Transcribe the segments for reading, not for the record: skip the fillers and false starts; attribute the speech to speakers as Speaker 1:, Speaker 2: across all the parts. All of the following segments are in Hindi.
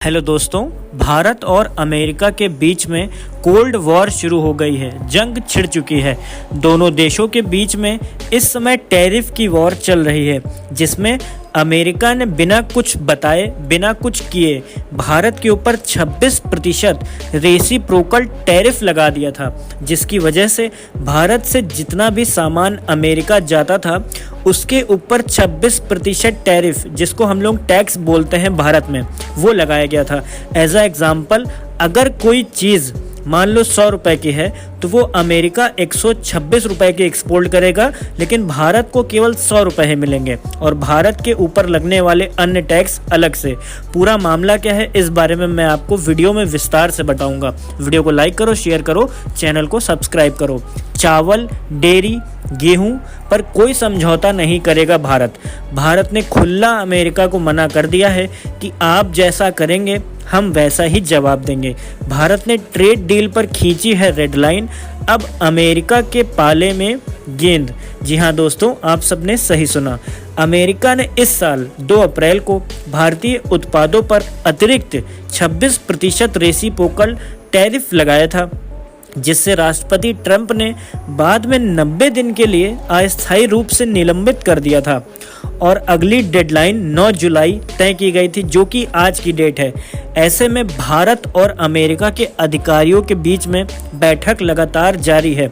Speaker 1: हेलो दोस्तों, भारत और अमेरिका के बीच में कोल्ड वॉर शुरू हो गई है। जंग छिड़ चुकी है। दोनों देशों के बीच में इस समय टैरिफ की वॉर चल रही है, जिसमें अमेरिका ने बिना कुछ बताए, बिना कुछ किए भारत के ऊपर 26% रेसिप्रोकल टैरिफ लगा दिया था, जिसकी वजह से भारत से जितना भी सामान अमेरिका जाता था उसके ऊपर 26% टैरिफ, जिसको हम लोग टैक्स बोलते हैं भारत में, वो लगाया गया था। एज अ एग्जाम्पल, अगर कोई चीज़ मान लो 100 रुपए की है तो वो अमेरिका 126 रुपए की एक्सपोर्ट करेगा, लेकिन भारत को केवल 100 रुपए ही मिलेंगे और भारत के ऊपर लगने वाले अन्य टैक्स अलग से। पूरा मामला क्या है इस बारे में मैं आपको वीडियो में विस्तार से बताऊंगा। वीडियो को लाइक करो, शेयर करो, चैनल को सब्सक्राइब करो। चावल, डेयरी, गेहूं पर कोई समझौता नहीं करेगा भारत। भारत ने खुला अमेरिका को मना कर दिया है कि आप जैसा करेंगे हम वैसा ही जवाब देंगे। भारत ने ट्रेड डील पर खींची है रेड लाइन। अब अमेरिका के पाले में गेंद। जी हाँ दोस्तों, आप सबने सही सुना। अमेरिका ने इस साल 2 अप्रैल को भारतीय उत्पादों पर अतिरिक्त 26% रेसिप्रोकल टैरिफ लगाया था, जिससे राष्ट्रपति ट्रंप ने बाद में 90 दिन के लिए अस्थायी रूप से निलंबित कर दिया था और अगली डेडलाइन 9 जुलाई तय की गई थी, जो कि आज की डेट है। ऐसे में भारत और अमेरिका के अधिकारियों के बीच में बैठक लगातार जारी है।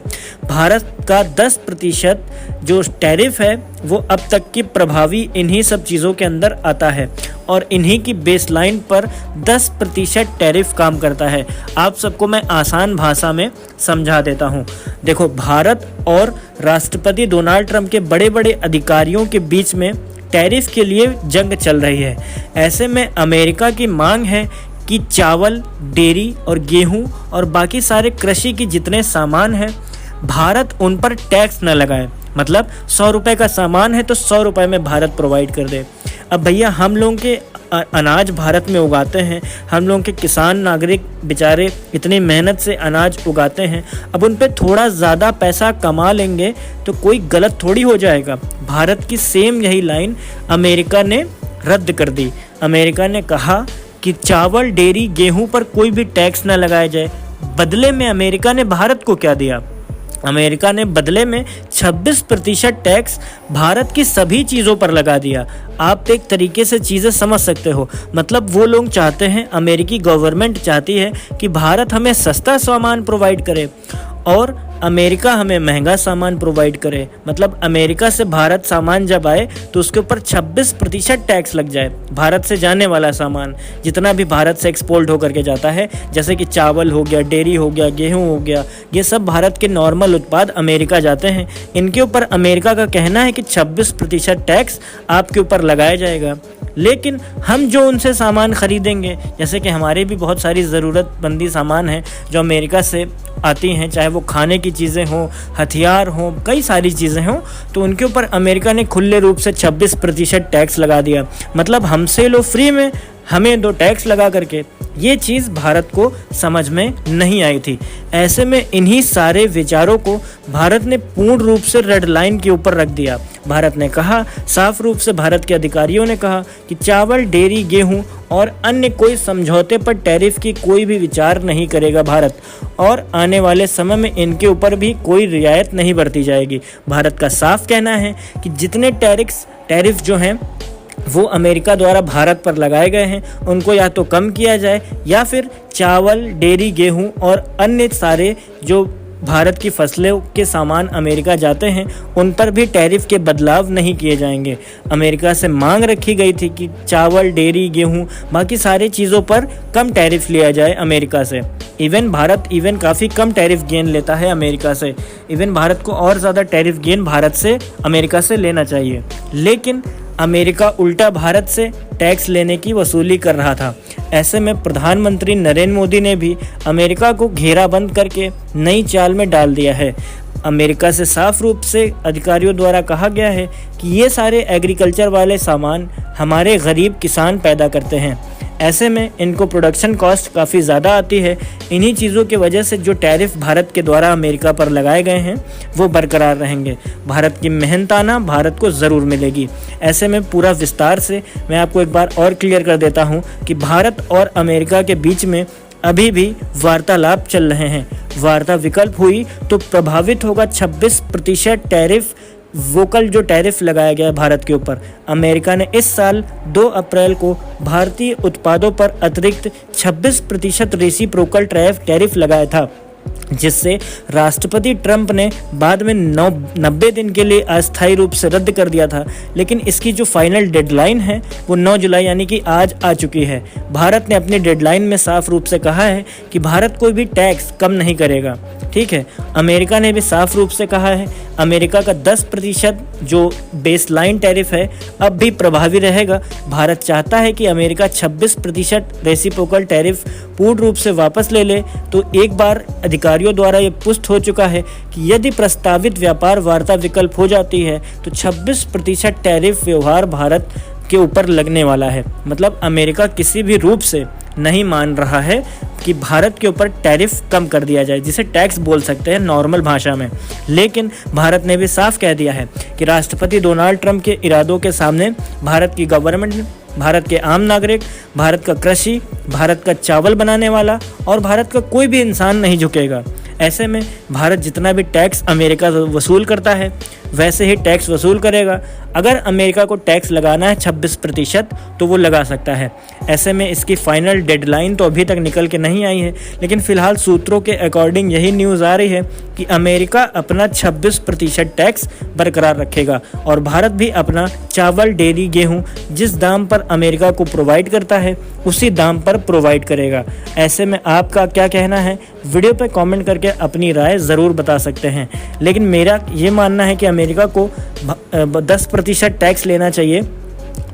Speaker 1: भारत का 10% जो टैरिफ है वो अब तक की प्रभावी इन्हीं सब चीज़ों के अंदर आता है और इन्हीं की बेसलाइन पर 10% टैरिफ काम करता है। आप सबको मैं आसान भाषा में समझा देता हूँ। देखो, भारत और राष्ट्रपति डोनाल्ड ट्रंप के बड़े बड़े अधिकारियों के बीच में टैरिफ के लिए जंग चल रही है। ऐसे में अमेरिका की मांग है कि चावल, डेयरी और गेहूं और बाकी सारे कृषि के जितने सामान हैं, भारत उन पर टैक्स न लगाए। मतलब 100 रुपए का सामान है तो 100 रुपए में भारत प्रोवाइड कर दे। अब भैया, हम लोगों के अनाज भारत में उगाते हैं, हम लोगों के किसान नागरिक बेचारे इतनी मेहनत से अनाज उगाते हैं, अब उन पे थोड़ा ज़्यादा पैसा कमा लेंगे तो कोई गलत थोड़ी हो जाएगा। भारत की सेम यही लाइन अमेरिका ने रद्द कर दी। अमेरिका ने कहा कि चावल, डेयरी, गेहूं पर कोई भी टैक्स न लगाया जाए। बदले में अमेरिका ने भारत को क्या दिया? अमेरिका ने बदले में 26% टैक्स भारत की सभी चीज़ों पर लगा दिया। आप एक तरीके से चीज़ें समझ सकते हो। मतलब वो लोग चाहते हैं, अमेरिकी गवर्नमेंट चाहती है कि भारत हमें सस्ता सामान प्रोवाइड करे और अमेरिका हमें महंगा सामान प्रोवाइड करे। मतलब अमेरिका से भारत सामान जब आए तो उसके ऊपर 26% टैक्स लग जाए। भारत से जाने वाला सामान जितना भी भारत से एक्सपोर्ट होकर के जाता है, जैसे कि चावल हो गया, डेयरी हो गया, गेहूं हो गया, ये सब भारत के नॉर्मल उत्पाद अमेरिका जाते हैं। इनके ऊपर अमेरिका का कहना है कि 26% टैक्स आपके ऊपर लगाया जाएगा। लेकिन हम जो उनसे सामान खरीदेंगे, जैसे कि हमारे भी बहुत सारी ज़रूरतमंदी सामान है जो अमेरिका से आती हैं, चाहे वो खाने की चीज़ें हों, हथियार हों, कई सारी चीज़ें हों, तो उनके ऊपर अमेरिका ने खुले रूप से 26% टैक्स लगा दिया। मतलब हमसे लो फ्री में, हमें दो टैक्स लगा करके। ये चीज़ भारत को समझ में नहीं आई थी। ऐसे में इन्हीं सारे विचारों को भारत ने पूर्ण रूप से रेड लाइन के ऊपर रख दिया। भारत ने कहा, साफ रूप से भारत के अधिकारियों ने कहा कि चावल, डेयरी, गेहूं और अन्य कोई समझौते पर टैरिफ की कोई भी विचार नहीं करेगा भारत, और आने वाले समय में इनके ऊपर भी कोई रियायत नहीं बरती जाएगी। भारत का साफ कहना है कि जितने टैरिफ जो हैं वो अमेरिका द्वारा भारत पर लगाए गए हैं, उनको या तो कम किया जाए या फिर चावल, डेयरी, गेहूं और अन्य सारे जो भारत की फसलों के सामान अमेरिका जाते हैं उन पर भी टैरिफ के बदलाव नहीं किए जाएंगे। अमेरिका से मांग रखी गई थी कि चावल, डेयरी, गेहूं, बाकी सारी चीज़ों पर कम टैरिफ लिया जाए अमेरिका से। भारत काफ़ी कम टैरिफ गेन लेता है अमेरिका से। भारत को और ज़्यादा टैरिफ गेन भारत से, अमेरिका से लेना चाहिए, लेकिन अमेरिका उल्टा भारत से टैक्स लेने की वसूली कर रहा था। ऐसे में प्रधानमंत्री नरेंद्र मोदी ने भी अमेरिका को घेराबंद करके नई चाल में डाल दिया है। अमेरिका से साफ रूप से अधिकारियों द्वारा कहा गया है कि ये सारे एग्रीकल्चर वाले सामान हमारे गरीब किसान पैदा करते हैं। ऐसे में इनको प्रोडक्शन कॉस्ट काफ़ी ज़्यादा आती है। इन्हीं चीज़ों की वजह से जो टैरिफ भारत के द्वारा अमेरिका पर लगाए गए हैं वो बरकरार रहेंगे। भारत की मेहनताना भारत को ज़रूर मिलेगी। ऐसे में पूरा विस्तार से मैं आपको एक बार और क्लियर कर देता हूँ कि भारत और अमेरिका के बीच में अभी भी वार्तालाप चल रहे हैं। वार्ता विकल्प हुई तो प्रभावित होगा 26% टैरिफ, वोकल जो टैरिफ लगाया गया भारत के ऊपर। अमेरिका ने इस साल 2 अप्रैल को भारतीय उत्पादों पर अतिरिक्त 26% रेसिप्रोकल टैरिफ लगाया था, जिससे राष्ट्रपति ट्रंप ने बाद में 90 दिन के लिए अस्थायी रूप से रद्द कर दिया था। लेकिन इसकी जो फाइनल डेडलाइन है वो 9 जुलाई यानी कि आज आ चुकी है। भारत ने अपनी डेडलाइन में साफ रूप से कहा है कि भारत कोई भी टैक्स कम नहीं करेगा। ठीक है, अमेरिका ने भी साफ रूप से कहा है अमेरिका का 10% जो बेसलाइन टैरिफ है अब भी प्रभावी रहेगा। भारत चाहता है कि अमेरिका 26% रेसिप्रोकल टैरिफ पूर्ण रूप से वापस ले ले। तो एक बार अधिकारियों द्वारा ये पुष्ट हो चुका है कि यदि प्रस्तावित व्यापार वार्ता विकल्प हो जाती है तो 26% टैरिफ व्यवहार भारत के ऊपर लगने वाला है। मतलब अमेरिका किसी भी रूप से नहीं मान रहा है कि भारत के ऊपर टैरिफ कम कर दिया जाए, जिसे टैक्स बोल सकते हैं नॉर्मल भाषा में। लेकिन भारत ने भी साफ कह दिया है कि राष्ट्रपति डोनाल्ड ट्रंप के इरादों के सामने भारत की गवर्नमेंट, भारत के आम नागरिक, भारत का कृषि, भारत का चावल बनाने वाला और भारत का कोई भी इंसान नहीं झुकेगा। ऐसे में भारत जितना भी टैक्स अमेरिका वसूल करता है वैसे ही टैक्स वसूल करेगा। अगर अमेरिका को टैक्स लगाना है 26% तो वो लगा सकता है। ऐसे में इसकी फाइनल डेडलाइन तो अभी तक निकल के नहीं आई है, लेकिन फिलहाल सूत्रों के अकॉर्डिंग यही न्यूज़ आ रही है कि अमेरिका अपना 26% टैक्स बरकरार रखेगा और भारत भी अपना चावल, डेयरी, गेहूँ जिस दाम पर अमेरिका को प्रोवाइड करता है उसी दाम पर प्रोवाइड करेगा। ऐसे में आपका क्या कहना है? वीडियो पे कमेंट करके अपनी राय ज़रूर बता सकते हैं। लेकिन मेरा ये मानना है कि अमेरिका को 10% टैक्स लेना चाहिए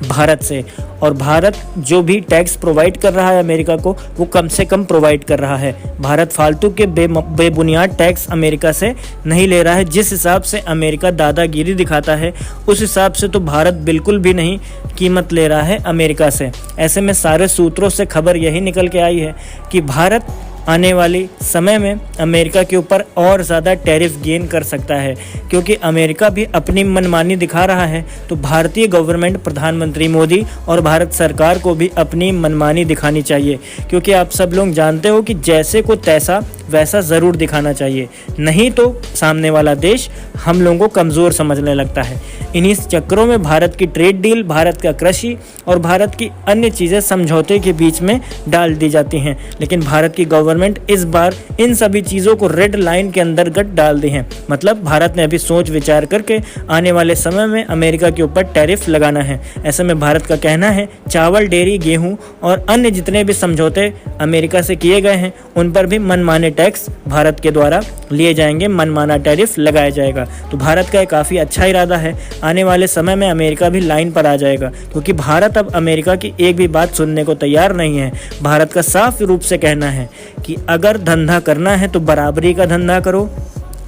Speaker 1: भारत से, और भारत जो भी टैक्स प्रोवाइड कर रहा है अमेरिका को वो कम से कम प्रोवाइड कर रहा है। भारत फालतू के बेबुनियाद टैक्स अमेरिका से नहीं ले रहा है। जिस हिसाब से अमेरिका दादागिरी दिखाता है उस हिसाब से तो भारत बिल्कुल भी नहीं कीमत ले रहा है अमेरिका से। ऐसे में सारे सूत्रों से खबर यही निकल के आई है कि भारत आने वाली समय में अमेरिका के ऊपर और ज़्यादा टैरिफ गेन कर सकता है, क्योंकि अमेरिका भी अपनी मनमानी दिखा रहा है। तो भारतीय गवर्नमेंट, प्रधानमंत्री मोदी और भारत सरकार को भी अपनी मनमानी दिखानी चाहिए, क्योंकि आप सब लोग जानते हो कि जैसे को तैसा वैसा ज़रूर दिखाना चाहिए, नहीं तो सामने वाला देश हम लोगों को कमज़ोर समझने लगता है। इन्हीं चक्करों में भारत की ट्रेड डील, भारत का कृषि और भारत की अन्य चीज़ें समझौते के बीच में डाल दी जाती हैं। लेकिन भारत की गवर्नमेंट इस बार इन सभी चीज़ों को रेड लाइन के अंतर्गत डाल दी हैं। मतलब भारत ने अभी सोच विचार करके आने वाले समय में अमेरिका के ऊपर टैरिफ लगाना है। ऐसे में भारत का कहना है चावल, डेयरी, गेहूँ और अन्य जितने भी समझौते अमेरिका से किए गए हैं उन पर भी मनमाने टैक्स भारत के द्वारा लिए जाएंगे, मनमाना टैरिफ लगाया जाएगा। तो भारत का एक काफ़ी अच्छा इरादा है। आने वाले समय में अमेरिका भी लाइन पर आ जाएगा, क्योंकि भारत अब अमेरिका की एक भी बात सुनने को तैयार नहीं है। भारत का साफ रूप से कहना है कि अगर धंधा करना है तो बराबरी का धंधा करो,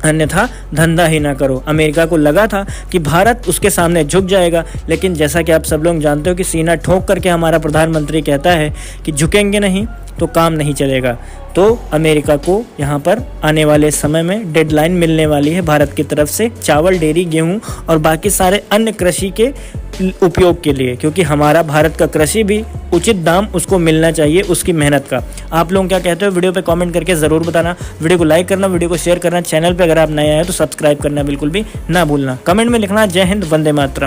Speaker 1: अन्यथा धंधा ही ना करो। अमेरिका को लगा था कि भारत उसके सामने झुक जाएगा, लेकिन जैसा कि आप सब लोग जानते हो कि सीना ठोक करके हमारा प्रधानमंत्री कहता है कि झुकेंगे नहीं तो काम नहीं चलेगा। तो अमेरिका को यहाँ पर आने वाले समय में डेडलाइन मिलने वाली है भारत की तरफ से चावल, डेयरी, गेहूँ और बाकी सारे अन्य कृषि के उपयोग के लिए, क्योंकि हमारा भारत का कृषि भी उचित दाम उसको मिलना चाहिए उसकी मेहनत का। आप लोग क्या कहते हो? वीडियो पे कमेंट करके ज़रूर बताना। वीडियो को लाइक करना, वीडियो को शेयर करना, चैनल पे अगर आप नए आए तो सब्सक्राइब करना बिल्कुल भी ना भूलना। कमेंट में लिखना जय हिंद, वंदे मातरम।